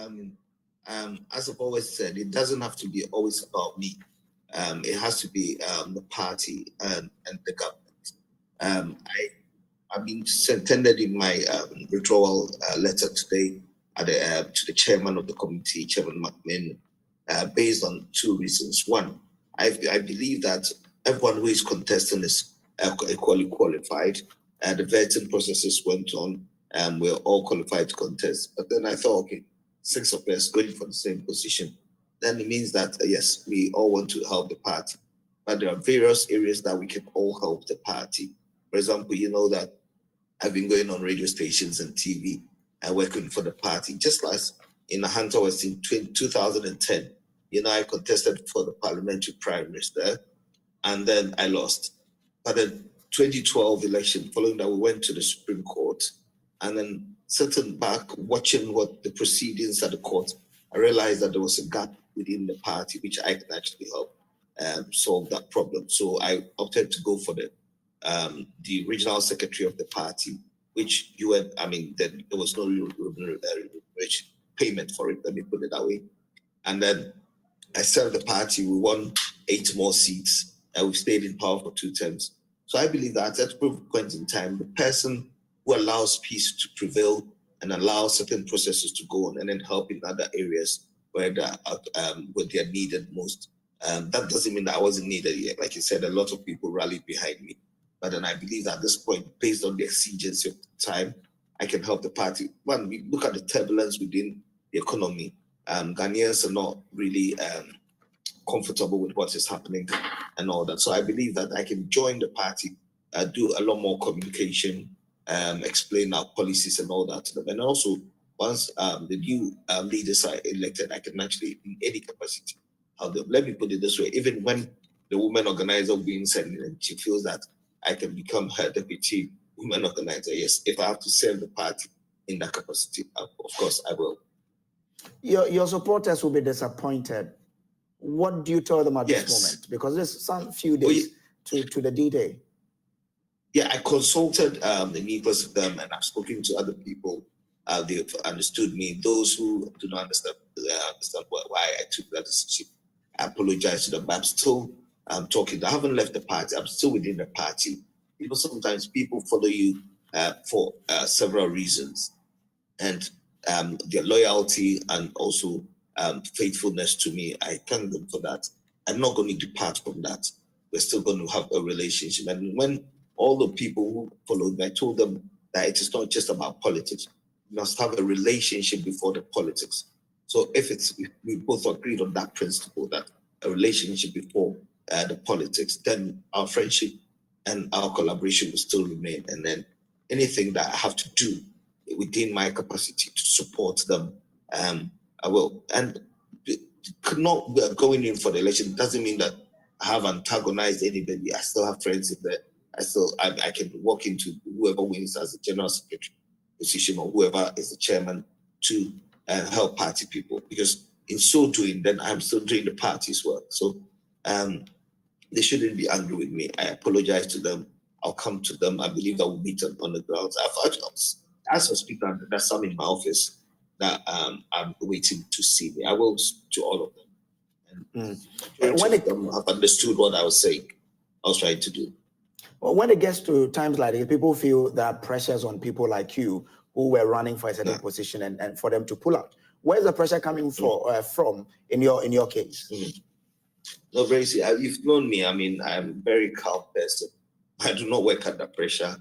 mean, as I've always said, it doesn't have to be always about me. It has to be the party and the government. I've been tendered in my withdrawal letter today to the chairman of the committee, Chairman McMahon, based on two reasons. One, I believe that everyone who is contesting is equally qualified. The vetting processes went on, and we're all qualified to contest. But then I thought, okay, 6 of us going for the same position, then it means that yes, we all want to help the party. But there are various areas that we can all help the party. For example, you know that I've been going on radio stations and TV and working for the party. Just last in Hunter was in 2010. I contested for the parliamentary primaries there, and then I lost. But the 2012 election, following that, we went to the Supreme Court, and then sitting back, watching what the proceedings at the court, I realized that there was a gap within the party, which I can actually help solve that problem. So I opted to go for the regional secretary of the party, which then there was no payment for it, let me put it that way. And then I served the party, we won 8 more seats, and we stayed in power for 2 terms. So I believe that at a point in time, the person who allows peace to prevail and allows certain processes to go on and then help in other areas where they're needed most. That doesn't mean that I wasn't needed yet. Like you said, a lot of people rallied behind me. But then I believe that at this point, based on the exigency of the time, I can help the party. When we look at the turbulence within the economy, Ghanaians are not really comfortable with what is happening and all that. So I believe that I can join the party, do a lot more communication, explain our policies and all that to them. And also, once the new leaders are elected, I can actually, in any capacity, help them. Let me put it this way, even when the women organizer wins and she feels that I can become her deputy women organizer, yes, if I have to serve the party in that capacity, of course I will. Your supporters will be disappointed. What do you tell them at this moment? Because there's some few days to the D-Day. Yeah, I consulted the neighbors of them, and I've spoken to other people. They've understood me. Those who do not understand why I took that decision, I apologize to them. But I'm still talking. I haven't left the party. I'm still within the party. Sometimes people follow you for several reasons, and their loyalty and also faithfulness to me, I thank them for that. I'm not going to depart from that. We're still going to have a relationship. And when all the people who followed me, I told them that it is not just about politics. We must have a relationship before the politics. So if we both agreed on that principle, that a relationship before the politics, then our friendship and our collaboration will still remain. And then anything that I have to do within my capacity to support them, I will. And not going in for the election doesn't mean that I have antagonized anybody. I still have friends in there. I can walk into whoever wins as the general secretary position or whoever is the chairman to help party people, because in so doing, then I'm still doing the party's work. So they shouldn't be angry with me. I apologize to them. I'll come to them. I believe that we'll meet them on the grounds. As I speak, there's some in my office that I'm waiting to see me. I will to all of them. And when them have understood what I was saying, I was trying to do. Well, when it gets to times like this, people feel there are pressures on people like you who were running for a certain position and for them to pull out. Where's the pressure coming from in your case? No, very serious. You've known me. I mean, I'm a very calm person. I do not work under pressure.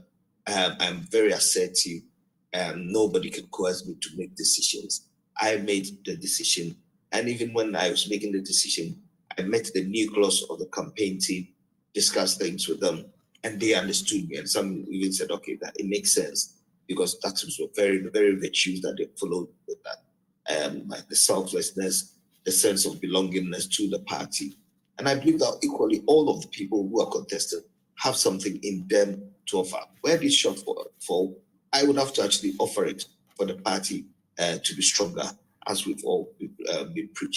I'm very assertive, and nobody can coerce me to make decisions. I made the decision, and even when I was making the decision, I met the nucleus of the campaign team, discussed things with them, and they understood me. And some even said, okay, that it makes sense, because that was very, very virtues that they followed with that. Like the selflessness, the sense of belongingness to the party. And I believe that equally all of the people who are contested have something in them to offer. Where this short for, I would have to actually offer it for the party to be stronger, as we've all been preaching.